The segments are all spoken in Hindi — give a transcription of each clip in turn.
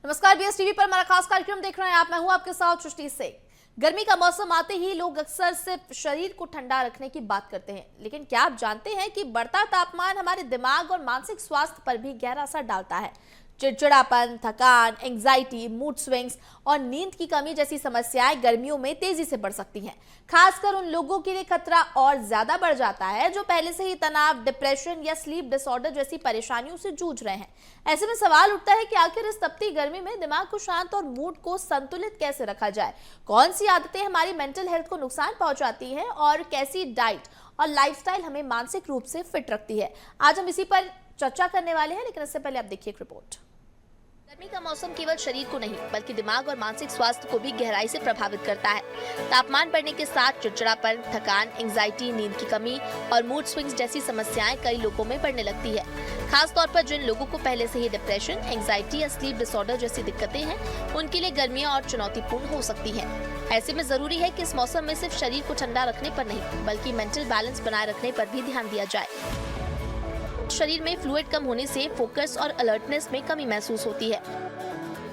नमस्कार, बीएस टीवी पर हमारा खास कार्यक्रम देख रहे हैं आप। मैं हूं आपके साथ सृष्टि से। गर्मी का मौसम आते ही लोग अक्सर सिर्फ शरीर को ठंडा रखने की बात करते हैं, लेकिन क्या आप जानते हैं कि बढ़ता तापमान हमारे दिमाग और मानसिक स्वास्थ्य पर भी गहरा असर डालता है। चिड़चिड़ापन, थकान, एंग्जाइटी, मूड स्विंग्स और नींद की कमी जैसी समस्याएं गर्मियों में तेजी से बढ़ सकती हैं। खासकर उन लोगों के लिए खतरा और ज्यादा बढ़ जाता है जो पहले से ही तनाव, डिप्रेशन या स्लीप डिसऑर्डर जैसी परेशानियों से जूझ रहे हैं। ऐसे में सवाल उठता है कि आखिर इस तपती गर्मी में दिमाग को शांत और मूड को संतुलित कैसे रखा जाए। कौन सी आदतें हमारी मेंटल हेल्थ को नुकसान पहुंचाती है और कैसी डाइट और लाइफस्टाइल हमें मानसिक रूप से फिट रखती है। आज हम इसी पर चर्चा करने वाले हैं, लेकिन इससे पहले आप देखिए एक रिपोर्ट। गर्मी का मौसम केवल शरीर को नहीं बल्कि दिमाग और मानसिक स्वास्थ्य को भी गहराई से प्रभावित करता है। तापमान बढ़ने के साथ चिड़चिड़ापन, थकान, एंग्जाइटी, नींद की कमी और मूड स्विंग्स जैसी समस्याएं कई लोगों में बढ़ने लगती है। खास तौर पर जिन लोगों को पहले से ही डिप्रेशन, एंग्जाइटी या स्लीप डिसऑर्डर जैसी दिक्कतें हैं, उनके लिए गर्मियां और चुनौतीपूर्ण हो सकती हैं। ऐसे में जरूरी है कि इस मौसम में सिर्फ शरीर को ठंडा रखने पर नहीं बल्कि मेंटल बैलेंस बनाए रखने पर भी ध्यान दिया जाए। शरीर में फ्लूइड कम होने से फोकस और अलर्टनेस में कमी महसूस होती है।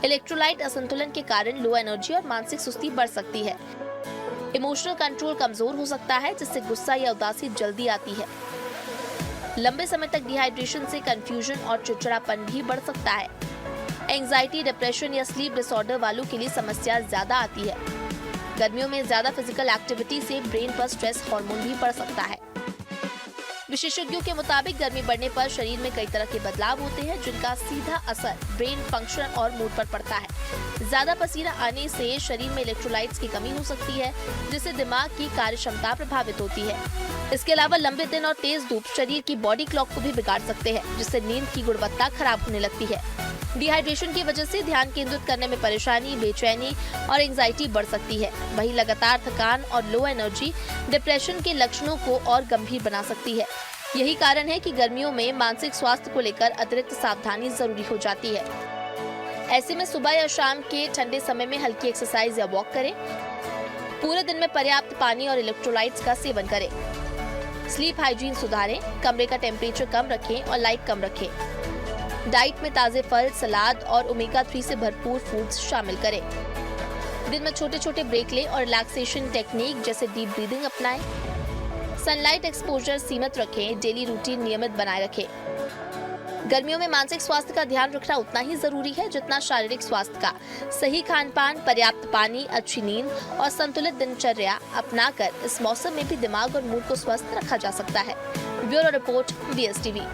इलेक्ट्रोलाइट असंतुलन के कारण लो एनर्जी और मानसिक सुस्ती बढ़ सकती है। इमोशनल कंट्रोल कमजोर हो सकता है, जिससे गुस्सा या उदासी जल्दी आती है। लंबे समय तक डिहाइड्रेशन से कंफ्यूजन और चिड़चिड़ापन भी बढ़ सकता है। एंग्जाइटी, डिप्रेशन या स्लीप डिसऑर्डर वालों के लिए समस्या ज्यादा आती है। गर्मियों में ज्यादा फिजिकल एक्टिविटी से ब्रेन पर स्ट्रेस हार्मोन भी बढ़ सकता है। विशेषज्ञों के मुताबिक गर्मी बढ़ने पर शरीर में कई तरह के बदलाव होते हैं, जिनका सीधा असर ब्रेन फंक्शन और मूड पर पड़ता है। ज्यादा पसीना आने से शरीर में इलेक्ट्रोलाइट्स की कमी हो सकती है, जिससे दिमाग की कार्य क्षमता प्रभावित होती है। इसके अलावा लंबे दिन और तेज धूप शरीर की बॉडी क्लॉक को भी बिगाड़ सकते हैं, जिससे नींद की गुणवत्ता खराब होने लगती है। डिहाइड्रेशन की वजह से ध्यान केंद्रित करने में परेशानी, बेचैनी और एंग्जाइटी बढ़ सकती है। वहीं लगातार थकान और लो एनर्जी डिप्रेशन के लक्षणों को और गंभीर बना सकती है। यही कारण है कि गर्मियों में मानसिक स्वास्थ्य को लेकर अतिरिक्त सावधानी जरूरी हो जाती है। ऐसे में सुबह या शाम के ठंडे समय में हल्की एक्सरसाइज या वॉक करें। पूरे दिन में पर्याप्त पानी और इलेक्ट्रोलाइट्स का सेवन करें। स्लीप हाइजीन सुधारें, कमरे का टेम्परेचर कम रखें और लाइट कम रखें। डाइट में ताजे फल, सलाद और ओमेगा 3 से भरपूर फूड्स शामिल करें। दिन में छोटे छोटे ब्रेक लें और रिलैक्सेशन टेक्निक जैसे डीप ब्रीदिंग अपनाएं। सनलाइट एक्सपोजर सीमित रखें, डेली रूटीन नियमित बनाए रखें। गर्मियों में मानसिक स्वास्थ्य का ध्यान रखना उतना ही जरूरी है जितना शारीरिक स्वास्थ्य का। सही खान पान, पर्याप्त पानी, अच्छी नींद और संतुलित दिनचर्या अपनाकर इस मौसम में भी दिमाग और मूड को स्वस्थ रखा जा सकता है। Bureau report, BS TV.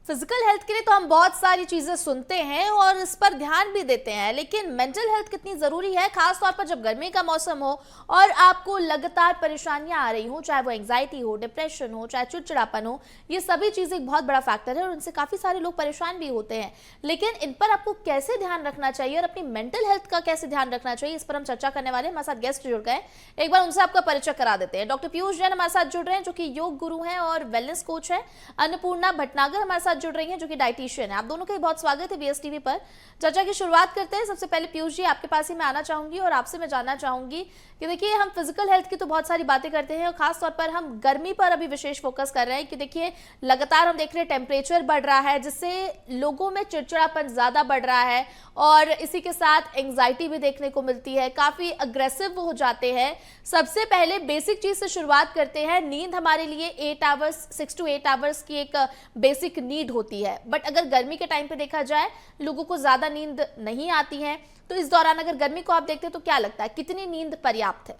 Physical health के लिए तो हम बहुत सारी चीजें सुनते हैं और इस पर ध्यान भी देते हैं, लेकिन मेंटल हेल्थ कितनी जरूरी है, खास तौर पर जब गर्मी का मौसम हो और आपको लगातार परेशानियां आ रही हो, चाहे वो एंग्जाइटी हो, डिप्रेशन हो, चाहे चिड़चिड़ापन हो। ये सभी चीजें एक बहुत बड़ा फैक्टर है और उनसे काफी सारे लोग परेशान भी होते हैं। लेकिन इन पर आपको कैसे ध्यान रखना चाहिए और अपनी मेंटल हेल्थ का कैसे ध्यान रखना चाहिए, इस पर हम चर्चा करने वाले हैं। हमारे साथ गेस्ट जुड़ गए, एक बार उनसे आपका परिचय करा देते हैं। डॉक्टर पीयूष जैन हमारे साथ जुड़ रहे हैं, जो कि योग गुरु हैं और वेलनेस कोच है। अन्नपूर्णा भटनागर हमारे साथ जुड़ रही हैं, जो कि डाइटिशियन है। आप दोनों का बहुत स्वागत है बीएस टीवी पर। चर्चा की शुरुआत करते हैं। सबसे पहले पीयूष जी, आपके पास ही मैं आना चाहूंगी और आपसे मैं जानना चाहूंगी कि देखिए, हम फिजिकल हेल्थ की तो बहुत सारी बातें करते हैं और खास तौर पर हम गर्मी पर अभी विशेष फोकस कर रहे हैं कि देखिए लगातार हम देख रहे हैं टेम्परेचर बढ़ रहा है, जिससे लोगों में चिड़चिड़ापन ज्यादा बढ़ रहा है और इसी के साथ एंग्जाइटी भी देखने को मिलती है, काफी अग्रेसिव हो जाते हैं। सबसे पहले बेसिक चीज से शुरुआत करते हैं। नींद हमारे लिए 8 आवर्स, 6 to 8 आवर्स की एक बेसिक नीड होती है, बट अगर गर्मी के टाइम पे देखा जाए लोगों को ज्यादा नींद नहीं आती है। तो इस दौरान अगर गर्मी को आप देखते हैं तो क्या लगता है, कितनी नींद पर्याप्त है?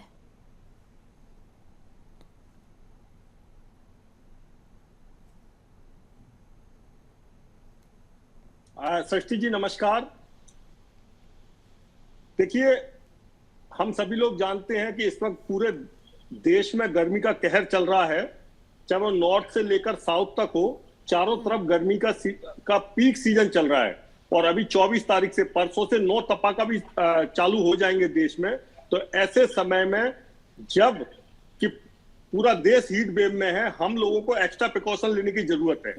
सृष्टि जी नमस्कार। देखिए, हम सभी लोग जानते हैं कि इस वक्त पूरे देश में गर्मी का कहर चल रहा है, चाहे वो नॉर्थ से लेकर साउथ तक हो। चारों तरफ गर्मी का पीक सीजन चल रहा है और अभी 24 तारीख से, परसों से 9 तपाका भी चालू हो जाएंगे देश में। तो ऐसे समय में जब कि पूरा देश हीट वेव में है, हम लोगों को एक्स्ट्रा प्रिकॉशन लेने की जरूरत है।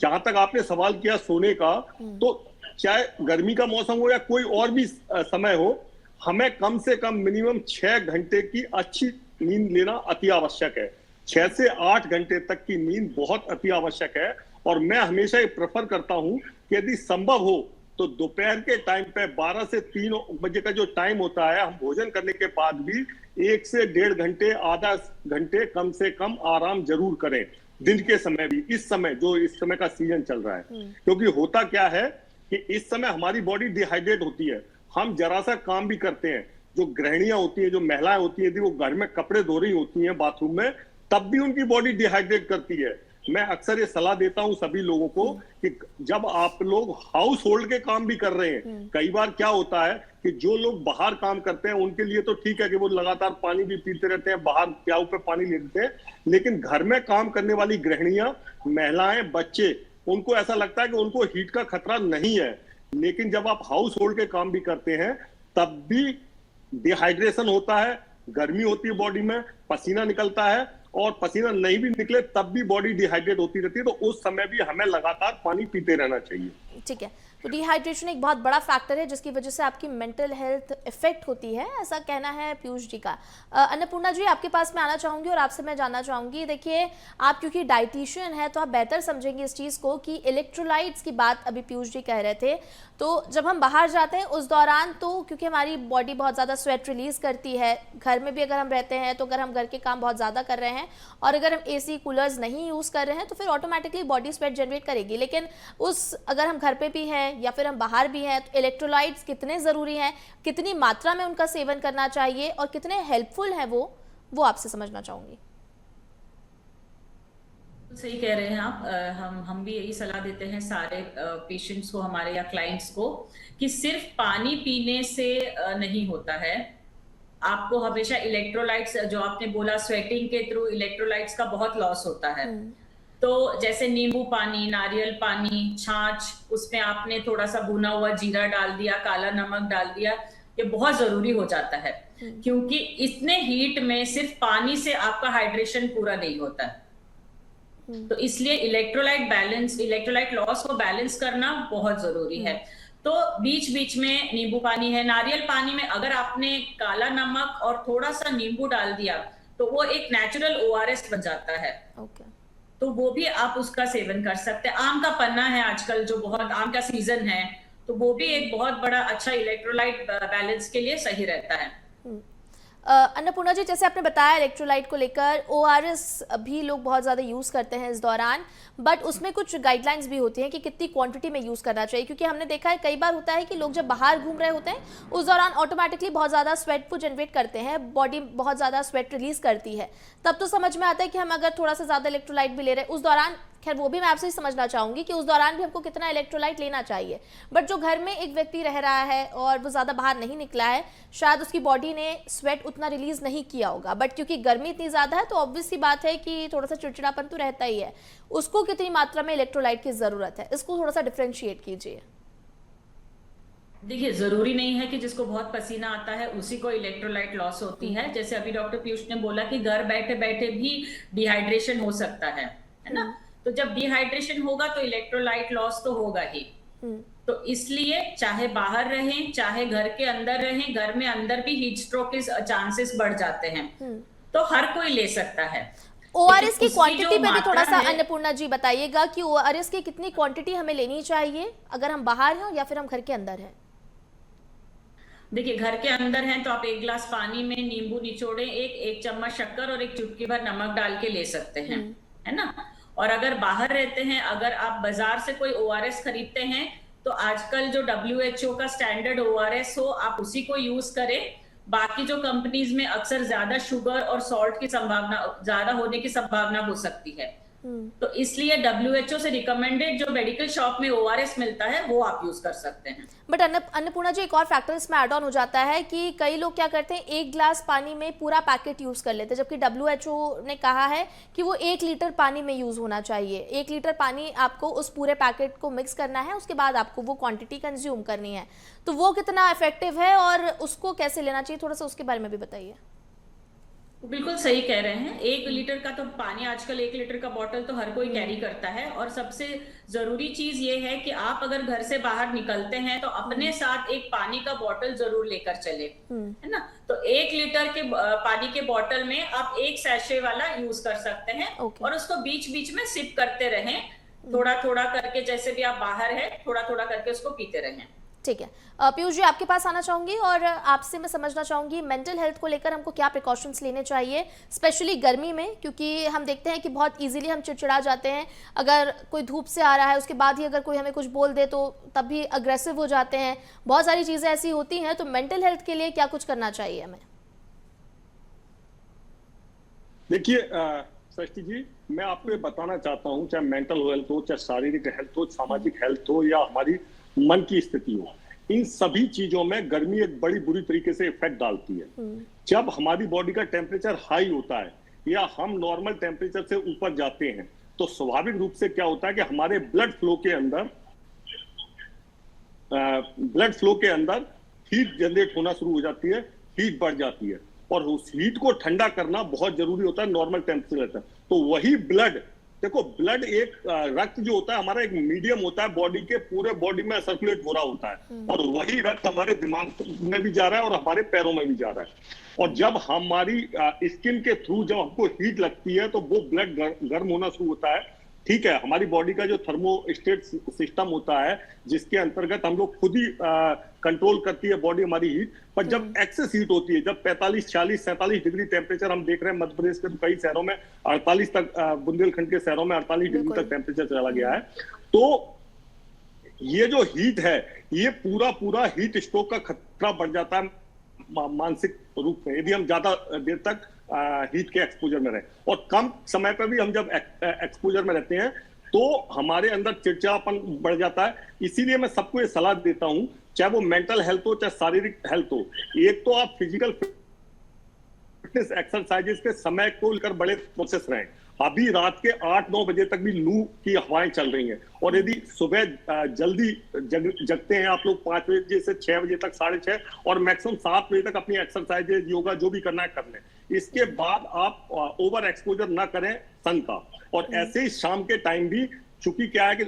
जहां तक आपने सवाल किया सोने का, तो चाहे गर्मी का मौसम हो या कोई और भी समय हो, हमें कम से कम मिनिमम 6 घंटे की अच्छी नींद लेना अति आवश्यक है। 6 से 8 घंटे तक की नींद बहुत अति आवश्यक है और मैं हमेशा ये प्रेफर करता हूं कि यदि संभव हो तो दोपहर के टाइम पे 12 से 3 बजे का जो टाइम होता है, हम भोजन करने के बाद भी 1 से 1.5 घंटे, आधा घंटे कम से कम आराम जरूर करें। दिन के समय भी, इस समय जो इस समय का सीजन चल रहा है, क्योंकि होता क्या है कि इस समय हमारी बॉडी डिहाइड्रेट होती है। हम जरा सा काम भी करते हैं, जो गृहिणियां होती है, जो महिलाएं होती है, यदि वो घर में कपड़े धो रही होती हैं बाथरूम में, तब भी उनकी बॉडी डिहाइड्रेट करती है। मैं अक्सर ये सलाह देता हूं सभी लोगों को कि जब आप लोग हाउस होल्ड के काम भी कर रहे हैं, कई बार क्या होता है कि जो लोग बाहर काम करते हैं उनके लिए तो ठीक है कि वो लगातार पानी भी पीते रहते हैं, बाहर प्याऊ पे पानी लेते हैं, लेकिन घर में काम करने वाली गृहिणियां, महिलाएं, बच्चे, उनको ऐसा लगता है कि उनको हीट का खतरा नहीं है, लेकिन जब आप हाउस होल्ड के काम भी करते हैं तब भी डिहाइड्रेशन होता है, गर्मी होती है बॉडी में, पसीना निकलता है, और पसीना नहीं भी निकले तब भी बॉडी डिहाइड्रेट होती रहती है। तो उस समय भी हमें लगातार पानी पीते रहना चाहिए। ठीक है, तो डिहाइड्रेशन एक बहुत बड़ा फैक्टर है जिसकी वजह से आपकी मेंटल हेल्थ इफेक्ट होती है, ऐसा कहना है पीयूष जी का। अन्नपूर्णा जी, आपके पास मैं आना चाहूंगी और आपसे मैं जानना चाहूंगी, देखिए आप क्योंकि डाइटिशियन है तो आप बेहतर समझेंगे इस चीज़ को कि इलेक्ट्रोलाइट्स की बात अभी पीयूष जी कह रहे थे, तो जब हम बाहर जाते हैं उस दौरान तो क्योंकि हमारी बॉडी बहुत ज़्यादा स्वेट रिलीज करती है, घर में भी अगर हम रहते हैं तो अगर हम घर के काम बहुत ज़्यादा कर रहे हैं और अगर हम AC कूलर्स नहीं यूज़ कर रहे हैं तो फिर ऑटोमेटिकली बॉडी स्वेट जनरेट करेगी, लेकिन अगर हम घर पे भी हैं या फिर हम बाहर भी हैं तो इलेक्ट्रोलाइट्स कितने ज़रूरी हैं, कितनी मात्रा में उनका सेवन करना चाहिए और कितने हेल्पफुल हैं वो आपसे समझना चाहूँगी। सही कह रहे हैं आप। हम भी यही सलाह देते हैं सारे पेशेंट्स को, हमारे या क्लाइंट्स को, कि सिर्फ पानी पीने से नहीं होता है। आपको हमेशा इलेक्ट्रोलाइट्स, जो आपने बोला स्वेटिंग के थ्रू इलेक्ट्रोलाइट्स का बहुत लॉस होता है, तो जैसे नींबू पानी, नारियल पानी, छाछ, उसमें आपने थोड़ा सा भुना हुआ जीरा डाल दिया, काला नमक डाल दिया, ये बहुत जरूरी हो जाता है, क्योंकि इतने हीट में सिर्फ पानी से आपका हाइड्रेशन पूरा नहीं होता है। तो इसलिए इलेक्ट्रोलाइट लॉस को बैलेंस करना बहुत जरूरी है। तो बीच बीच में नींबू पानी है, नारियल पानी में अगर आपने काला नमक और थोड़ा सा नींबू डाल दिया तो वो एक नेचुरल ORS बन जाता है। तो वो भी आप उसका सेवन कर सकते हैं। आम का पन्ना है आजकल, जो बहुत आम का सीजन है, तो वो भी एक बहुत बड़ा अच्छा इलेक्ट्रोलाइट बैलेंस के लिए सही रहता है। अन्नपूर्णा जी, जैसे आपने बताया इलेक्ट्रोलाइट को लेकर ORS भी लोग बहुत ज़्यादा यूज़ करते हैं इस दौरान, बट उसमें कुछ गाइडलाइंस भी होती हैं कि कितनी क्वांटिटी में यूज़ करना चाहिए, क्योंकि हमने देखा है कई बार होता है कि लोग जब बाहर घूम रहे होते हैं उस दौरान ऑटोमेटिकली बहुत ज़्यादा स्वेट को जनरेट करते हैं, बॉडी बहुत ज़्यादा स्वेट रिलीज करती है, तब तो समझ में आता है कि हम अगर थोड़ा सा ज़्यादा इलेक्ट्रोलाइट भी ले रहे हैं उस दौरान, खैर वो भी मैं आपसे समझना चाहूंगी कि उस दौरान भी हमको कितना इलेक्ट्रोलाइट लेना चाहिए। बट जो घर में एक व्यक्ति रह रहा है और वो ज़्यादा बाहर नहीं निकला है, शायद उसकी बॉडी ने स्वेट उतना रिलीज नहीं किया होगा, बट क्योंकि गर्मी इतनी ज़्यादा है तो ऑब्वियस सी बात है कि थोड़ा सा चिड़चिड़ापन तो रहता ही है, उसको कितनी मात्रा में इलेक्ट्रोलाइट की ज़रूरत है, इसको थोड़ा सा डिफ्रेंशिएट कीजिए। देखिए, जरूरी नहीं है कि जिसको बहुत पसीना आता है उसी को इलेक्ट्रोलाइट लॉस होती है। जैसे अभी डॉक्टर पीयूष ने बोला कि घर बैठे बैठे भी डिहाइड्रेशन हो सकता है ना, तो जब डिहाइड्रेशन होगा तो इलेक्ट्रोलाइट लॉस तो होगा ही। तो इसलिए चाहे बाहर रहें चाहे घर के अंदर रहें, घर में अंदर भी हीट स्ट्रोक के चांसेस बढ़ जाते हैं, तो हर कोई ले सकता है। ORS की क्वांटिटी पे भी थोड़ा सा अन्नपूर्णा जी बताइएगा कि ORS की कितनी क्वांटिटी हमें लेनी चाहिए अगर हम बाहर हैं या फिर हम घर के अंदर हैं। देखिए, घर के अंदर हैं तो आप 1 गिलास पानी में नींबू निचोड़े, एक चम्मच शक्कर और 1 चुटकी भर नमक डाल के ले सकते हैं, है ना। और अगर बाहर रहते हैं, अगर आप बाजार से कोई ORS खरीदते हैं तो आजकल जो WHO का स्टैंडर्ड ORS हो आप उसी को यूज करें। बाकी जो कंपनीज में अक्सर ज्यादा शुगर और सॉल्ट की संभावना, ज्यादा होने की संभावना हो सकती है, तो इसलिए WHO से रिकमेंडेड जो मेडिकल शॉप में ORS मिलता है वो आप यूज कर सकते हैं। बट अन्नपूर्णा जी, एक और फैक्टर इसमें ऐड ऑन हो जाता है कि कई लोग क्या करते हैं, 1 गिलास पानी में पूरा पैकेट यूज कर लेते हैं, जबकि WHO ने कहा है कि वो 1 लीटर पानी में यूज होना चाहिए। 1 लीटर पानी आपको उस पूरे पैकेट को मिक्स करना है, उसके बाद आपको वो क्वांटिटी कंज्यूम करनी है, तो वो कितना इफेक्टिव है और उसको कैसे लेना चाहिए, थोड़ा सा उसके बारे में भी बताइए। बिल्कुल सही कह रहे हैं। 1 लीटर का तो पानी, आजकल 1 लीटर का बॉटल तो हर कोई कैरी करता है, और सबसे जरूरी चीज ये है कि आप अगर घर से बाहर निकलते हैं तो अपने साथ एक पानी का बॉटल जरूर लेकर चले, है ना। तो 1 लीटर के पानी के बॉटल में आप 1 सैशे वाला यूज कर सकते हैं, और उसको बीच बीच में सिप करते रहें, थोड़ा थोड़ा करके, जैसे भी आप बाहर है थोड़ा थोड़ा करके उसको पीते रहें। ठीक है। पीयूष जी, आपके पास आना चाहूंगी और आपसे मैं समझना चाहूंगी मेंटल हेल्थ को लेकर हमको क्या प्रिकॉशंस लेने चाहिए, स्पेशली गर्मी में, क्योंकि हम देखते हैं कि बहुत इजीली हम चिड़चिड़ा जाते हैं। अगर कोई धूप से आ रहा है उसके बाद ही अगर कोई हमें कुछ बोल दे तो तब भी अग्रेसिव हो जाते हैं। बहुत सारी चीज़ें ऐसी होती हैं, तो मेंटल हेल्थ के लिए क्या कुछ करना चाहिए हमें? देखिए सृष्टि जी, मैं आपको ये बताना चाहता हूं, चाहे मेंटल हेल्थ हो, चाहे शारीरिक हेल्थ हो, सामाजिक हेल्थ हो, या हमारी मन की स्थिति हो, इन सभी चीजों में गर्मी एक बड़ी बुरी तरीके से इफेक्ट डालती है। जब हमारी बॉडी का टेम्परेचर हाई होता है या हम नॉर्मल टेम्परेचर से ऊपर जाते हैं, तो स्वाभाविक रूप से क्या होता है कि हमारे ब्लड फ्लो के अंदर हीट जनरेट होना शुरू हो जाती है, हीट बढ़ जाती है, और उस हीट को ठंडा करना बहुत जरूरी होता है नॉर्मल टेम्परेचर। तो वही ब्लड, देखो ब्लड एक रक्त जो होता है हमारा एक मीडियम होता है, बॉडी के पूरे बॉडी में सर्कुलेट हो रहा होता है, और वही रक्त हमारे दिमाग में भी जा रहा है और हमारे पैरों में भी जा रहा है। और जब हमारी स्किन के थ्रू जब हमको हीट लगती है तो वो ब्लड गर्म होना शुरू होता है। ठीक है, हमारी बॉडी का जो थर्मोस्टेट सिस्टम होता है जिसके अंतर्गत हम लोग खुद ही कंट्रोल करती है बॉडी हमारी हीट, पर जब एक्सेस हीट होती है, जब 45, 46, 47 डिग्री टेम्परेचर हम देख रहे हैं मध्य प्रदेश के कई शहरों में 48 तक, बुंदेलखंड के शहरों में 48 डिग्री तक टेम्परेचर चला गया है, तो ये जो हीट है ये पूरा हीट स्ट्रोक का खतरा बढ़ जाता है मानसिक रूप में, यदि हम ज्यादा देर तक हीट के एक्सपोजर में रहे। और कम समय पर भी हम जब एक्सपोजर में रहते हैं तो हमारे अंदर चिड़चिड़ापन बढ़ जाता है। इसीलिए मैं सबको ये सलाह देता हूं, चाहे वो मेंटल हेल्थ हो चाहे शारीरिक हेल्थ हो, एक तो आप फिजिकल फिटनेस एक्सरसाइजेस के समय को लेकर बड़े प्रोसेस रहें। अभी रात के 8-9 बजे तक भी लू की हवाएं चल रही हैं, और यदि सुबह जल्दी जगते हैं आप लोग 5 बजे से 6 बजे तक, 6:30, और मैक्सिमम 7 बजे तक अपनी एक्सरसाइजेज, योगा जो भी करना है कर लें। इसके बाद आप ओवर एक्सपोजर ना करें सन का। और ऐसे ही शाम के टाइम भी, चूंकि क्या है कि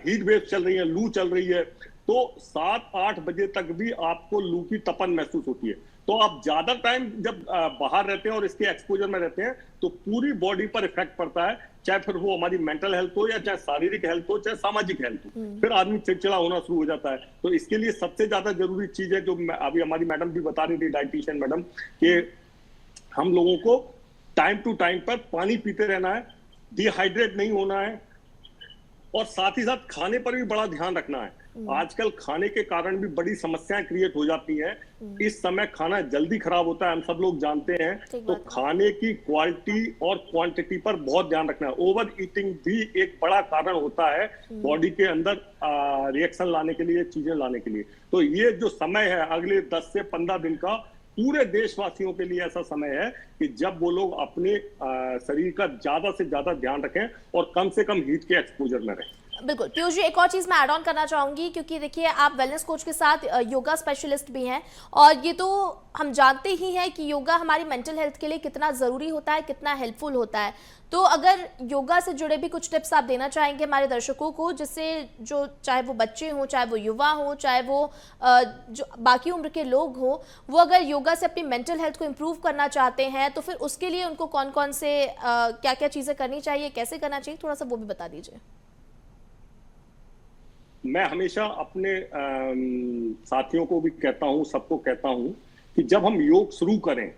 हीट वेव चल रही है, लू चल रही है, तो 7-8 बजे तक भी आपको लू की तपन महसूस होती है। तो आप ज्यादा टाइम जब बाहर रहते हैं और इसके एक्सपोजर में रहते हैं तो पूरी बॉडी पर इफेक्ट पड़ता है, चाहे फिर वो हमारी मेंटल हेल्थ हो या चाहे शारीरिक हेल्थ हो चाहे सामाजिक हेल्थ हो, फिर आदमी चिड़चिड़ा होना शुरू हो जाता है। तो इसके लिए सबसे ज्यादा जरूरी चीज है, जो अभी हमारी मैडम भी बता रही थी, डाइटिशियन मैडम, कि हम लोगों को टाइम टू टाइम पर पानी पीते रहना है, डिहाइड्रेट नहीं होना है, और साथ ही साथ खाने पर भी बड़ा ध्यान रखना है। आजकल खाने के कारण भी बड़ी समस्याएं क्रिएट हो जाती हैं। इस समय खाना जल्दी खराब होता है, हम सब लोग जानते हैं। तो खाने की क्वालिटी और क्वांटिटी पर बहुत ध्यान रखना है। ओवर ईटिंग भी एक बड़ा कारण होता है बॉडी के अंदर रिएक्शन लाने के लिए, चीजें लाने के लिए। तो ये जो समय है अगले 10 से 15 दिन का, पूरे देशवासियों के लिए ऐसा समय है कि जब वो लोग अपने शरीर का ज्यादा से ज्यादा ध्यान रखें और कम से कम हीट के एक्सपोजर में रहें। बिल्कुल पीयूष जी, एक और चीज़ मैं ऐड ऑन करना चाहूँगी, क्योंकि देखिए आप वेलनेस कोच के साथ योगा स्पेशलिस्ट भी हैं, और ये तो हम जानते ही हैं कि योगा हमारी मेंटल हेल्थ के लिए कितना ज़रूरी होता है, कितना हेल्पफुल होता है। तो अगर योगा से जुड़े भी कुछ टिप्स आप देना चाहेंगे हमारे दर्शकों को, जिससे जो चाहे वो बच्चे हों, चाहे वो युवा हों, चाहे वो जो बाकी उम्र के लोग हों, वो अगर योगा से अपनी मेंटल हेल्थ को इम्प्रूव करना चाहते हैं तो फिर उसके लिए उनको कौन कौन से क्या क्या चीज़ें करनी चाहिए, कैसे करना चाहिए, थोड़ा सा वो भी बता दीजिए। मैं हमेशा अपने साथियों को भी कहता हूं, सबको कहता हूं कि जब हम योग शुरू करें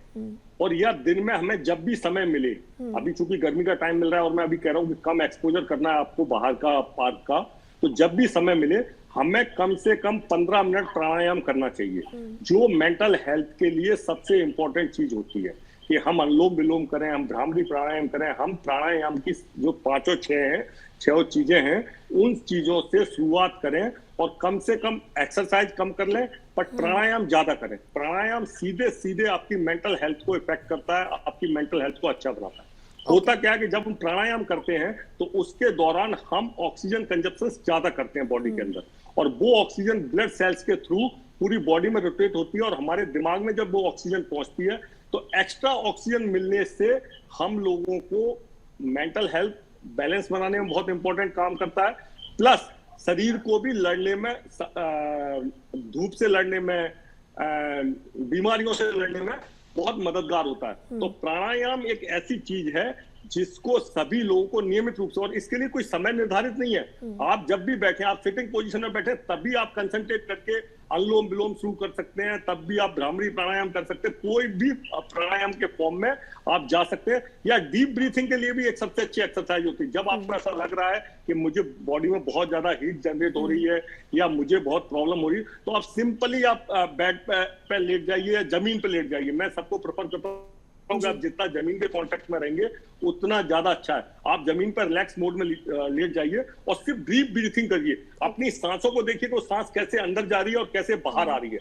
और या दिन में हमें जब भी समय मिले, अभी चूंकि गर्मी का टाइम मिल रहा है और मैं अभी कह रहा हूं कि कम एक्सपोजर करना है आपको बाहर का, पार्क का, तो जब भी समय मिले हमें कम से कम 15 मिनट प्राणायाम करना चाहिए, जो मेंटल हेल्थ के लिए सबसे इंपॉर्टेंट चीज होती है। कि हम अनुलोम विलोम करें, हम भ्रामरी प्राणायाम करें, हम प्राणायाम की जो 5-6 चीजें हैं उन चीजों से शुरुआत करें, और कम से कम एक्सरसाइज कम कर लें पर प्राणायाम ज्यादा करें। प्राणायाम सीधे सीधे आपकी मेंटल हेल्थ को इफेक्ट करता है, आपकी मेंटल हेल्थ को अच्छा बनाता है। होता क्या है कि जब हम प्राणायाम करते हैं तो उसके दौरान हम ऑक्सीजन कंजप्शन ज्यादा करते हैं बॉडी के अंदर, और वो ऑक्सीजन ब्लड सेल्स के थ्रू पूरी बॉडी में रोटेट होती है, और हमारे दिमाग में जब वो ऑक्सीजन पहुंचती है तो एक्स्ट्रा ऑक्सीजन मिलने से हम लोगों को मेंटल हेल्थ बैलेंस बनाने में बहुत इंपॉर्टेंट काम करता है, प्लस शरीर को भी लड़ने में, धूप से लड़ने में, बीमारियों से लड़ने में बहुत मददगार होता है। तो प्राणायाम एक ऐसी चीज है जिसको सभी लोगों को नियमित रूप से, और इसके लिए कोई समय निर्धारित नहीं है, आप जब भी बैठे, आप सिटिंग पोजीशन में बैठे तभी आप कंसंट्रेट करके अनुलोम विलोम शुरू कर सकते हैं, तब भी आप भ्रामरी प्राणायाम कर सकते हैं, कोई भी प्राणायाम के फॉर्म में आप जा सकते हैं। या डीप ब्रीथिंग के लिए भी एक सबसे अच्छी एक्सरसाइज होती है। जब आपको ऐसा लग रहा है कि मुझे बॉडी में बहुत ज्यादा हीट जनरेट हो रही है या मुझे बहुत प्रॉब्लम हो रही है, तो आप सिंपली आप बेड पे लेट जाइए या जमीन पे लेट जाइए। मैं सबको प्रेफर करता हूँ आप जितना जमीन के कांटेक्ट में रहेंगे उतना ज्यादा अच्छा है। आप जमीन पर रिलैक्स मोड में लेट जाइए और सिर्फ डीप ब्रीथिंग करिए। अपनी सांसों को देखिए तो सांस कैसे अंदर जा रही है और कैसे बाहर आ रही है।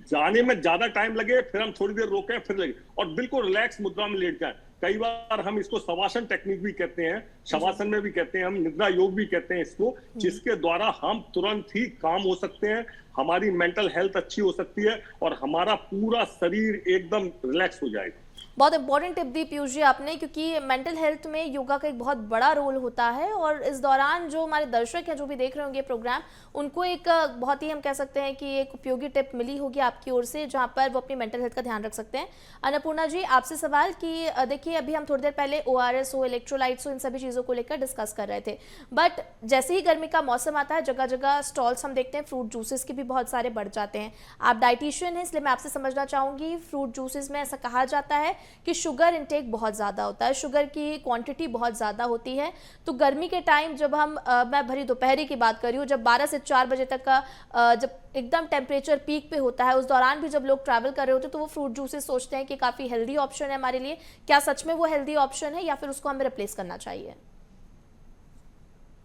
जाने में ज्यादा टाइम लगे फिर हम थोड़ी देर रोकें फिर लगे, और बिल्कुल रिलैक्स मुद्रा में लेट जाएं। कई बार हम इसको शवासन टेक्निक भी कहते हैं, शवासन में भी कहते हैं, हम निद्रा योग भी कहते हैं इसको, जिसके द्वारा हम तुरंत ही काम हो सकते हैं, हमारी मेंटल हेल्थ अच्छी हो सकती है और हमारा पूरा शरीर एकदम रिलैक्स हो जाएगा। बहुत इंपॉर्टेंट टिप दी पीयूष जी आपने, क्योंकि मेंटल हेल्थ में योगा का एक बहुत बड़ा रोल होता है और इस दौरान जो हमारे दर्शक हैं जो भी देख रहे होंगे प्रोग्राम, उनको एक बहुत ही हम कह सकते हैं कि एक उपयोगी टिप मिली होगी आपकी ओर से, जहां पर वो अपनी मेंटल हेल्थ का ध्यान रख सकते हैं। अन्नपूर्णा जी, आपसे सवाल कि देखिए अभी हम थोड़ी देर पहले ORS हो, इलेक्ट्रोलाइट्स हो, इन सभी चीज़ों को लेकर डिस्कस कर रहे थे, बट जैसे ही गर्मी का मौसम आता है जगह जगह स्टॉल्स हम देखते हैं फ्रूट जूसेस के भी बहुत सारे बढ़ जाते हैं। आप डाइटिशियन हैं इसलिए मैं आपसे समझना चाहूँगी, फ्रूट जूसेस में ऐसा कहा जाता है कि शुगर इंटेक बहुत ज़्यादा होता है, शुगर की क्वांटिटी बहुत ज़्यादा होती है, तो गर्मी के टाइम जब हम मैं भरी दोपहरी की बात कर रही हूँ, जब 12 से 4 बजे तक का जब एकदम टेम्परेचर पीक पे होता है, उस दौरान भी जब लोग ट्रैवल कर रहे होते हैं तो वो फ्रूट जूसेस सोचते हैं कि काफ़ी हेल्दी ऑप्शन है हमारे लिए। क्या सच में वो हेल्दी ऑप्शन है या फिर उसको हमें रिप्लेस करना चाहिए?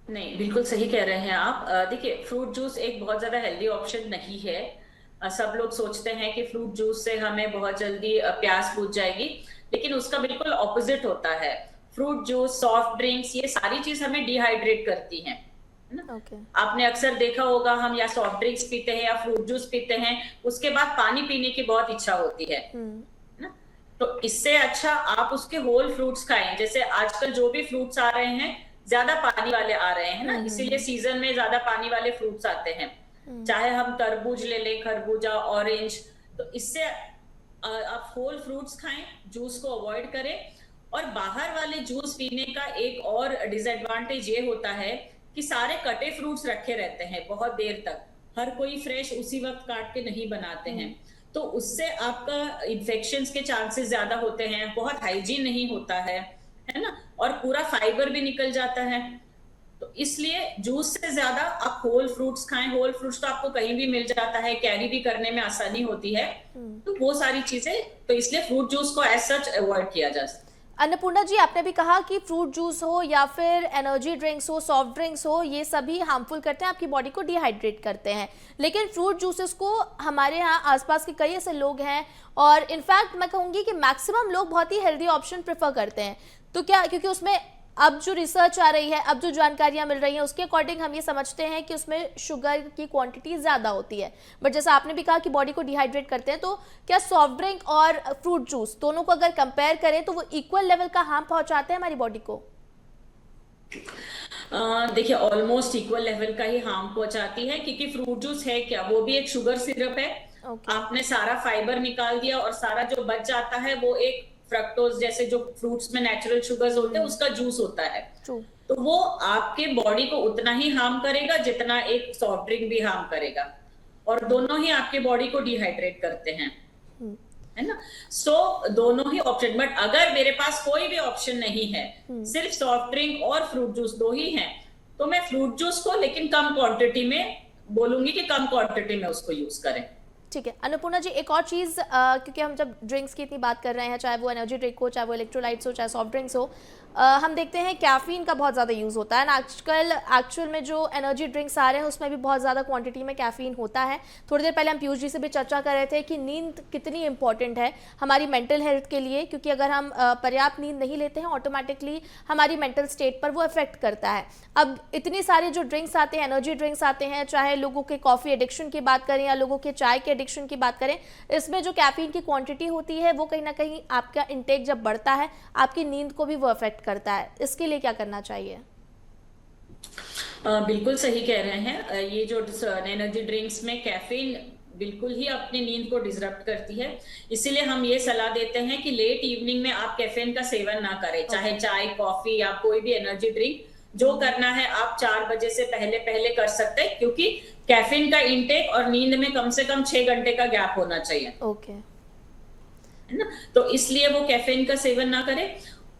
नहीं, बिल्कुल सही कह रहे हैं आप। देखिए, फ्रूट जूस एक बहुत ज्यादा हेल्दी ऑप्शन नहीं है। सब लोग सोचते हैं कि फ्रूट जूस से हमें बहुत जल्दी प्यास बुझ जाएगी, लेकिन उसका बिल्कुल ऑपोजिट होता है। फ्रूट जूस, सॉफ्ट ड्रिंक्स, ये सारी चीज हमें डिहाइड्रेट करती हैं, है ना? आपने अक्सर देखा होगा, हम या सॉफ्ट ड्रिंक्स पीते हैं या फ्रूट जूस पीते हैं, उसके बाद पानी पीने की बहुत इच्छा होती है ना? तो इससे अच्छा आप उसके होल फ्रूट्स खाएं। जैसे आजकल जो भी फ्रूट्स आ रहे हैं ज्यादा पानी वाले आ रहे हैं ना, इसीलिए सीजन में ज्यादा पानी वाले फ्रूट्स आते हैं। चाहे हम तरबूज ले लें, खरबूजा, ऑरेंज, तो इससे आप होल फ्रूट्स खाएं, जूस को अवॉइड करें। और बाहर वाले जूस पीने का एक और डिसएडवांटेज ये होता है कि सारे कटे फ्रूट्स रखे रहते हैं बहुत देर तक, हर कोई फ्रेश उसी वक्त काट के नहीं बनाते हैं, तो उससे आपका इन्फेक्शंस के चांसेस ज्यादा होते हैं, बहुत हाइजीन नहीं होता है ना, और पूरा फाइबर भी निकल जाता है। तो इसलिए जूस से ज्यादा आप होल फ्रूट्स खाएं। होल फ्रूट्स तो आपको कहीं भी मिल जाता है, कैरी भी करने में आसानी होती है, तो वो सारी चीजें, तो इसलिए फ्रूट जूस को एज सच अवॉइड किया जा सकता है। अन्नपूर्णा जी, आपने भी कहा कि फ्रूट जूस हो या फिर एनर्जी ड्रिंक्स हो, सॉफ्ट ड्रिंक्स हो, ये सभी हार्मफुल करते हैं, आपकी बॉडी को डिहाइड्रेट करते हैं, लेकिन फ्रूट जूसेस को हमारे यहाँ आसपास के कई ऐसे लोग हैं और इनफैक्ट मैं कहूँगी कि मैक्सिमम लोग बहुत ही हेल्दी ऑप्शन प्रेफर करते हैं। तो क्या, क्योंकि उसमें अब जो रिसर्च आ रही है, अब जो जानकारियां मिल रही हैं, उसके अकॉर्डिंग हम ये समझते हैं कि उसमें शुगर की क्वांटिटी ज़्यादा होती है, बट जैसा आपने भी कहा कि बॉडी को डिहाइड्रेट करते हैं, तो क्या सॉफ्ट ड्रिंक और फ्रूट जूस दोनों को अगर कंपेयर करें तो वो इक्वल लेवल का हार्म पहुंचाते हैं हमारी बॉडी को? देखिए, ऑलमोस्ट इक्वल लेवल का ही हार्म पहुंचाती है, क्योंकि फ्रूट जूस है क्या, वो भी एक शुगर सिरप है। आपने सारा फाइबर निकाल दिया और सारा जो बच जाता है वो एक फ्रक्टोज जैसे जो फ्रूट्स में नेचुरल शुगर्स होते हैं उसका जूस होता है। तो वो आपके बॉडी को उतना ही हार्म करेगा जितना एक सॉफ्ट ड्रिंक भी हार्म करेगा, और दोनों ही आपके बॉडी को डिहाइड्रेट करते हैं, है ना? सो दोनों ही ऑप्शन, बट अगर मेरे पास कोई भी ऑप्शन नहीं है, सिर्फ सॉफ्ट ड्रिंक और फ्रूट जूस दो ही हैं, तो मैं फ्रूट जूस को लेकिन कम क्वांटिटी में बोलूंगी कि कम क्वांटिटी में उसको यूज करें। ठीक है अन्नपूर्णा जी, एक और चीज़, क्योंकि हम जब ड्रिंक्स की इतनी बात कर रहे हैं, चाहे वो एनर्जी ड्रिंक हो, चाहे वो इलेक्ट्रोलाइट्स हो, चाहे सॉफ्ट ड्रिंक्स हो, हम देखते हैं कैफीन का बहुत ज़्यादा यूज़ होता है ना आजकल। एक्चुअल में जो एनर्जी ड्रिंक्स आ रहे हैं उसमें भी बहुत ज़्यादा क्वांटिटी में कैफीन होता है। थोड़ी देर पहले हम पीयूष जी से भी चर्चा कर रहे थे कि नींद कितनी इंपॉर्टेंट है हमारी मेंटल हेल्थ के लिए, क्योंकि अगर हम पर्याप्त नींद नहीं लेते हैं ऑटोमेटिकली हमारी मेंटल स्टेट पर वो इफेक्ट करता है। अब इतनी सारी जो ड्रिंक्स आते हैं, एनर्जी ड्रिंक्स आते हैं, चाहे लोगों के कॉफ़ी एडिक्शन की बात करें या लोगों के चाय के एडिक्शन की बात करें, इसमें जो कैफीन की क्वांटिटी होती है वो कहीं ना कहीं आपका इंटेक जब बढ़ता है आपकी नींद को भी वो अफेक्ट करता है। इसके लिए क्या करना चाहिए? बिल्कुल सही कह रहे हैं। ये जो एनर्जी ड्रिंक्स में कैफीन बिल्कुल ही अपनी नींद को डिसरप्ट करती है। इसीलिए हम ये सलाह देते हैं कि लेट इवनिंग में आप कैफीन का सेवन ना करें, चाहे चाय, कॉफी या कोई भी एनर्जी ड्रिंक। जो करना है आप 4 बजे से पहले पहले कर सकते हैं, क्योंकि कैफीन का इंटेक और नींद में कम से कम 6 घंटे का गैप होना चाहिए, ओके। है ना। तो इसलिए वो कैफीन का सेवन ना करें।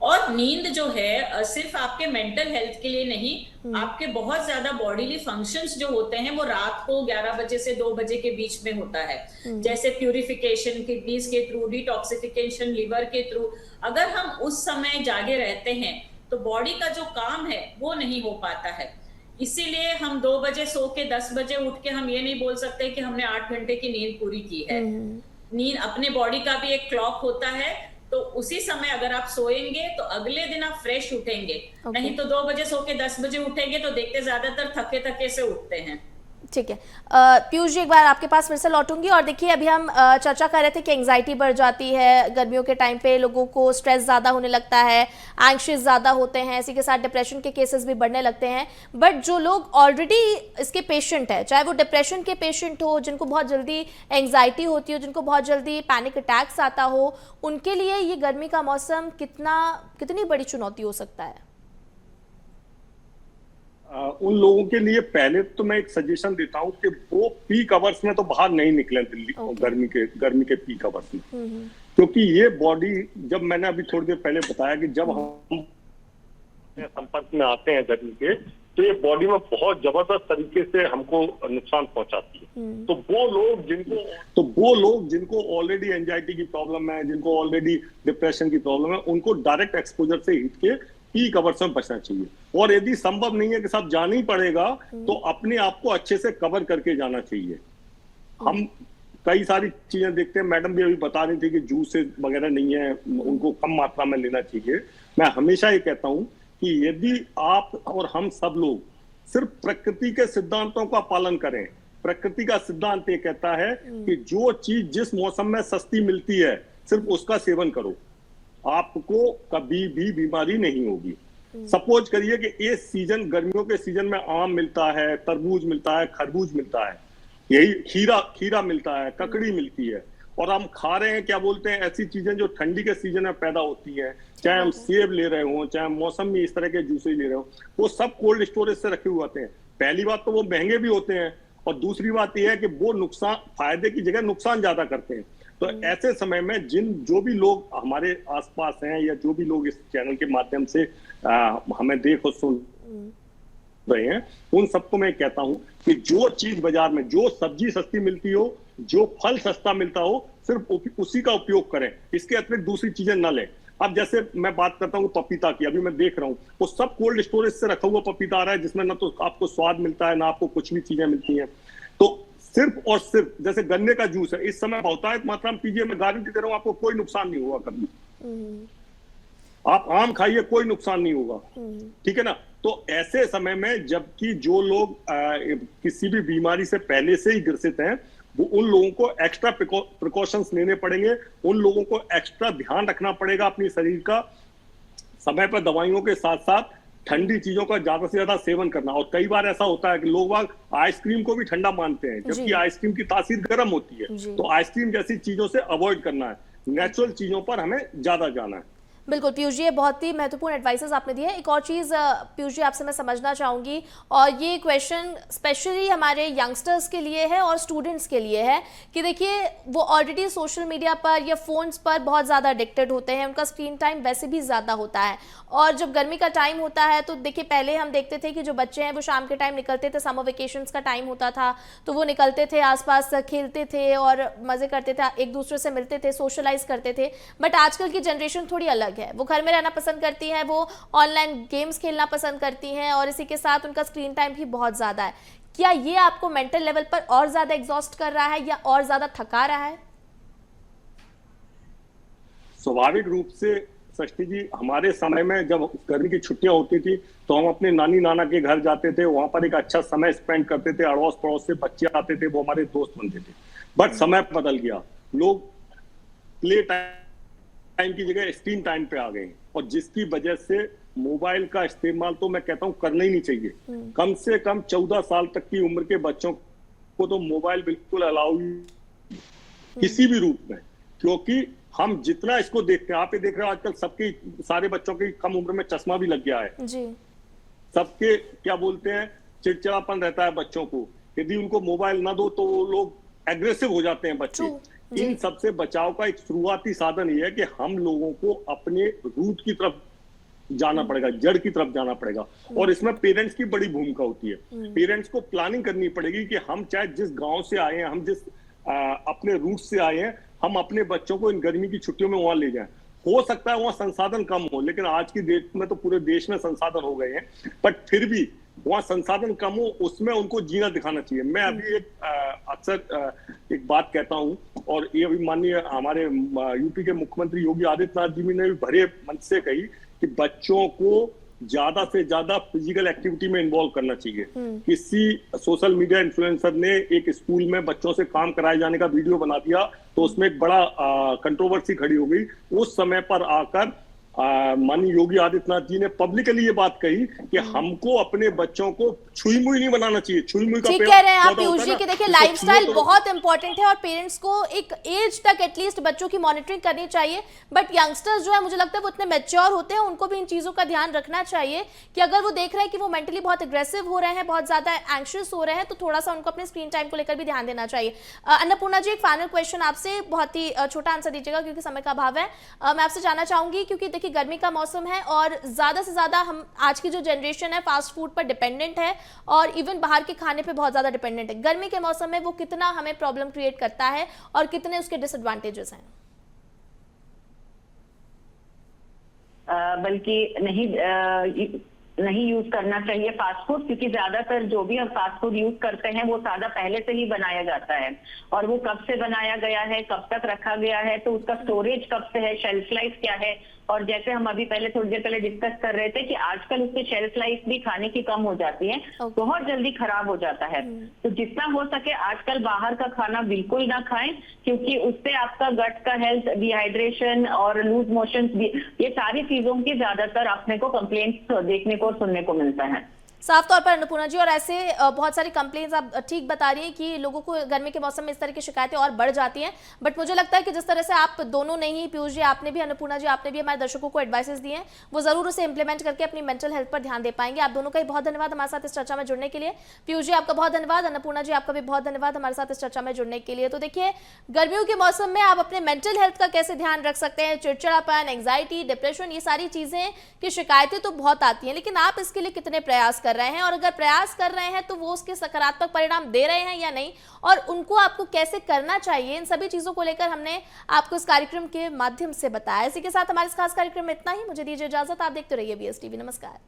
और नींद जो है सिर्फ आपके मेंटल हेल्थ के लिए नहीं, आपके बहुत ज्यादा बॉडीली फंक्शंस जो होते हैं वो रात को 11 बजे से 2 बजे के बीच में होता है। जैसे प्यूरिफिकेशन किडनीज के थ्रू, डिटॉक्सिफिकेशन लिवर के थ्रू। अगर हम उस समय जागे रहते हैं तो बॉडी का जो काम है वो नहीं हो पाता है। इसीलिए हम 2 बजे सो के 10 बजे उठ के हम ये नहीं बोल सकते कि हमने 8 घंटे की नींद पूरी की है। नींद अपने बॉडी का भी एक क्लॉक होता है, तो उसी समय अगर आप सोएंगे तो अगले दिन आप फ्रेश उठेंगे। नहीं तो 2 बजे सो के 10 बजे उठेंगे तो देखते ज्यादातर थके थके से उठते हैं। ठीक है, पीयूष जी एक बार आपके पास फिर से लौटूंगी। और देखिए अभी हम चर्चा कर रहे थे कि एंग्जाइटी बढ़ जाती है गर्मियों के टाइम पे, लोगों को स्ट्रेस ज़्यादा होने लगता है, एंग्शियस ज़्यादा होते हैं, इसी के साथ डिप्रेशन के केसेस भी बढ़ने लगते हैं। बट जो लोग ऑलरेडी इसके पेशेंट है, चाहे वो डिप्रेशन के पेशेंट हो, जिनको बहुत जल्दी एंग्जाइटी होती हो, जिनको बहुत जल्दी पैनिक अटैक्स आता हो, उनके लिए ये गर्मी का मौसम कितनी बड़ी चुनौती हो सकता है? उन लोगों के लिए पहले तो मैं एक सजेशन देता हूं कि वो पीक आवर्स में तो बाहर नहीं निकले दिल्ली गर्मी के पीक आवर्स में, क्योंकि ये बॉडी, जब मैंने अभी थोड़ी देर पहले बताया कि जब हम संपर्क में आते हैं गर्मी के, तो ये बॉडी में बहुत जबरदस्त तरीके से हमको नुकसान पहुंचाती है। तो वो लोग जिनको ऑलरेडी एंजाइटी की प्रॉब्लम है, जिनको ऑलरेडी डिप्रेशन की प्रॉब्लम है, उनको डायरेक्ट एक्सपोजर से हीट के पीक आवर्स में बचना चाहिए। और यदि संभव नहीं है कि साहब जाना ही पड़ेगा, तो अपने आप को अच्छे से कवर करके जाना चाहिए। हम कई सारी चीजें देखते हैं, मैडम भी अभी बता रही थी कि जूस वगैरह नहीं है, उनको कम मात्रा में लेना चाहिए। मैं हमेशा ये कहता हूं कि यदि आप और हम सब लोग सिर्फ प्रकृति के सिद्धांतों का पालन करें, प्रकृति का सिद्धांत ये कहता है कि जो चीज जिस मौसम में सस्ती मिलती है सिर्फ उसका सेवन करो, आपको कभी भी बीमारी नहीं होगी। सपोज करिए कि इस सीजन, गर्मियों के सीजन में आम मिलता है, तरबूज मिलता है, खरबूज मिलता है, यही खीरा मिलता है, ककड़ी मिलती है, और हम खा रहे हैं, क्या बोलते हैं, ऐसी चीजें जो ठंडी के सीजन में पैदा होती हैं। चाहे हम सेब ले रहे हो, चाहे मौसम में इस तरह के जूसेस ले रहे हो, वो सब कोल्ड स्टोरेज से रखे हुए आते हैं। पहली बात तो वो महंगे भी होते हैं, और दूसरी बात यह है कि वो नुकसान, फायदे की जगह नुकसान ज्यादा करते हैं। तो ऐसे समय में जो भी लोग हमारे आसपास हैं, या जो भी लोग इस चैनल के माध्यम से हमें देख और सुन रहे हैं, उन सबको मैं कहता हूं कि जो चीज बाजार में, जो सब्जी सस्ती मिलती हो, जो फल सस्ता मिलता हो, सिर्फ उसी का उपयोग करें, इसके अतिरिक्त दूसरी चीजें न लें। अब जैसे मैं बात करता हूँ पपीता की, अभी मैं देख रहा हूँ वो सब कोल्ड स्टोरेज से रखा हुआ पपीता आ रहा है, जिसमें ना तो आपको स्वाद मिलता है, ना आपको कुछ भी चीजें मिलती हैं। तो सिर्फ और सिर्फ जैसे गन्ने का जूस है, इस समय बहुतायत मात्रा में पीजिए, मैं गारंटी दे रहा हूँ आपको कोई नुकसान नहीं होगा कभी। आप आम खाइए, कोई नुकसान नहीं होगा, ठीक है ना। तो ऐसे समय में जबकि जो लोग किसी भी बीमारी से पहले से ही ग्रसित हैं, वो उन लोगों को एक्स्ट्रा प्रिकॉशंस लेने पड़ेंगे, उन लोगों को एक्स्ट्रा ध्यान रखना पड़ेगा अपनी शरीर का, समय पर दवाइयों के साथ साथ ठंडी चीजों का ज्यादा से ज्यादा सेवन करना। और कई बार ऐसा होता है कि लोग आइसक्रीम को भी ठंडा मानते हैं, जबकि आइसक्रीम की तासीर गर्म होती है। तो आइसक्रीम जैसी चीजों से अवॉइड करना है, नेचुरल चीजों पर हमें ज्यादा जाना है। बिल्कुल पीयूष जी, ये बहुत ही महत्वपूर्ण एडवाइसेस आपने दिए हैं। एक और चीज़ पीयूष जी आपसे मैं समझना चाहूँगी, और ये क्वेश्चन स्पेशली हमारे यंगस्टर्स के लिए है और स्टूडेंट्स के लिए है, कि देखिए वो ऑलरेडी सोशल मीडिया पर या फ़ोन्स पर बहुत ज़्यादा एडिक्टेड होते हैं, उनका स्क्रीन टाइम वैसे भी ज़्यादा होता है। और जब गर्मी का टाइम होता है तो देखिए पहले हम देखते थे कि जो बच्चे हैं वो शाम के टाइम निकलते थे, समर वेकेशंस का टाइम होता था तो वो निकलते थे, आसपास खेलते थे और मज़े करते थे, एक दूसरे से मिलते थे, सोशलाइज करते थे। बट आजकल की जनरेशन थोड़ी अलग है, वो घर में रहना पसंद करती है, वो ऑनलाइन गेम्स खेलना पसंद करती हैं, और इसी के साथ उनका स्क्रीन टाइम भी बहुत ज़्यादा है। क्या ये आपको मेंटल लेवल पर और ज़्यादा एग्जॉस्ट कर रहा है या और ज़्यादा थका रहा है? स्वाभाविक रूप से सृष्टि जी, हमारे समय में जब गर्मी की छुट्टियां होती थी तो हम अपने नानी नाना के घर जाते थे, वहां पर एक अच्छा समय स्पेंड करते थे, अड़ोस पड़ोस से बच्चे आते थे, वो हमारे दोस्त बनते थे। बट समय बदल गया, लोग प्ले टाइम की जगह स्क्रीन टाइम पे आ गए, और जिसकी वजह से मोबाइल का इस्तेमाल तो मैं कहता हूं करना ही नहीं चाहिए। कम से कम 14 साल तक की उम्र के बच्चों को तो मोबाइल बिल्कुल अलाउ किसी भी रूप में, क्योंकि हम जितना इसको देखते हैं, आप ये देख रहे हो आजकल सबके सारे बच्चों की कम उम्र में चश्मा भी लग गया है जी। सबके क्या बोलते हैं चिड़चिड़ापन रहता है बच्चों को, यदि उनको मोबाइल ना दो तो वो लोग एग्रेसिव हो जाते हैं बच्चे। इन सबसे बचाव का एक शुरुआती साधन ये है कि हम लोगों को अपने रूट की तरफ जाना पड़ेगा, जड़ की तरफ जाना पड़ेगा, और इसमें पेरेंट्स की बड़ी भूमिका होती है। पेरेंट्स को प्लानिंग करनी पड़ेगी कि हम चाहे जिस गांव से आए हैं, हम जिस अपने रूट से आए हैं, हम अपने बच्चों को इन गर्मी की छुट्टियों में वहां ले जाएं। हो सकता है वहां संसाधन कम हो, लेकिन आज की डेट में तो पूरे देश में संसाधन हो गए हैं, बट फिर भी वहां संसाधन कम हो उसमें उनको जीना दिखाना चाहिए। मैं अभी अक्सर एक बात कहता हूं, और ये अभी माननीय हमारे यूपी के मुख्यमंत्री योगी आदित्यनाथ जी ने भी भरे मन से कही कि बच्चों को ज्यादा से ज्यादा फिजिकल एक्टिविटी में इन्वॉल्व करना चाहिए। किसी सोशल मीडिया इन्फ्लुएंसर ने एक स्कूल में बच्चों से काम कराए जाने का वीडियो बना दिया, तो उसमें एक बड़ा कंट्रोवर्सी खड़ी हो गई। उस समय पर आकर माननीय योगी आदित्यनाथ जी ने पब्लिकली ये बात कही कि हमको अपने बच्चों को छुई मुई नहीं बनाना चाहिए। छुई मुई का ठीक कह रहे हैं आप पीयूष जी कि देखिए लाइफस्टाइल बहुत इंपॉर्टेंट है और पेरेंट्स को एक एज तक एटलीस्ट बच्चों की मॉनिटरिंग करनी चाहिए, बट यंगस्टर्स जो है मुझे लगता है वो इतने मैच्योर होते हैं, उनको भी इन चीजों का ध्यान रखना चाहिए कि अगर वो देख रहे हैं कि वो मेंटली बहुत एग्रेसिव हो रहे हैं, बहुत ज्यादा एंग्शियस हो रहे हैं, तो थोड़ा सा उनको अपने स्क्रीन टाइम को लेकर भी ध्यान देना चाहिए। अन्नपूर्णा जी, एक फाइनल क्वेश्चन आपसे, बहुत ही छोटा आंसर दीजिएगा क्योंकि समय का अभाव है। मैं आपसे जानना चाहूंगी क्योंकि देखिए गर्मी का मौसम है और ज्यादा से ज्यादा हम आज की जो जनरेशन है फास्ट फूड पर डिपेंडेंट है और इवन बाहर के खाने पे बहुत ज्यादा डिपेंडेंट है। गर्मी के मौसम में वो कितना हमें प्रॉब्लम क्रिएट करता है और कितने उसके डिसएडवांटेजेस हैं? बल्कि नहीं यूज करना चाहिए फास्ट फूड, क्योंकि ज्यादातर जो भी हम फास्ट फूड यूज करते हैं वो सादा पहले से ही बनाया जाता है, और वो कब से बनाया गया है, कब तक रखा गया है, तो उसका स्टोरेज कब से है, शेल्फ लाइफ क्या है। और जैसे हम अभी थोड़ी देर पहले डिस्कस कर रहे थे कि आजकल उसकी शेल्फ लाइफ भी खाने की कम हो जाती है, बहुत जल्दी खराब हो जाता है। तो जितना हो सके आजकल बाहर का खाना बिल्कुल ना खाएं, क्योंकि उससे आपका गट का हेल्थ, डिहाइड्रेशन और लूज मोशन, ये सारी चीजों की ज्यादातर अपने को कंप्लेंट्स देखने को और सुनने को मिलता है। साफ तौर पर अन्नपूर्णा जी, और ऐसे बहुत सारी कंप्लेंट्स आप ठीक बता रही हैं कि लोगों को गर्मी के मौसम में इस तरह की शिकायतें और बढ़ जाती हैं, बट मुझे लगता है कि जिस तरह से आप दोनों ने ही, पीयूष जी आपने भी, अन्नपूर्णा जी आपने भी हमारे दर्शकों को एडवाइसेस दिए हैं, वो जरूर उसे इंप्लीमेंट करके अपनी मेंटल हेल्थ पर ध्यान दे पाएंगे। आप दोनों का ही बहुत धन्यवाद हमारे साथ इस चर्चा में जुड़ने के लिए। पीयूष जी आपका बहुत धन्यवाद, अन्नपूर्णा जी आपका भी बहुत धन्यवाद हमारे साथ इस चर्चा में जुड़ने के लिए। तो देखिए गर्मियों के मौसम में आप अपने मेंटल हेल्थ का कैसे ध्यान रख सकते हैं। चिड़चिड़ापन, एंग्जाइटी, डिप्रेशन, ये सारी चीजें की शिकायतें तो बहुत आती हैं, लेकिन आप इसके लिए कितने प्रयास कर रहे हैं, और अगर प्रयास कर रहे हैं तो वो उसके सकारात्मक परिणाम दे रहे हैं या नहीं, और उनको आपको कैसे करना चाहिए, इन सभी चीजों को लेकर हमने आपको इस कार्यक्रम के माध्यम से बताया। इसी के साथ हमारे इस खास कार्यक्रम में इतना ही। मुझे दीजिए इजाजत, आप देखते रहिए BSTV। नमस्कार।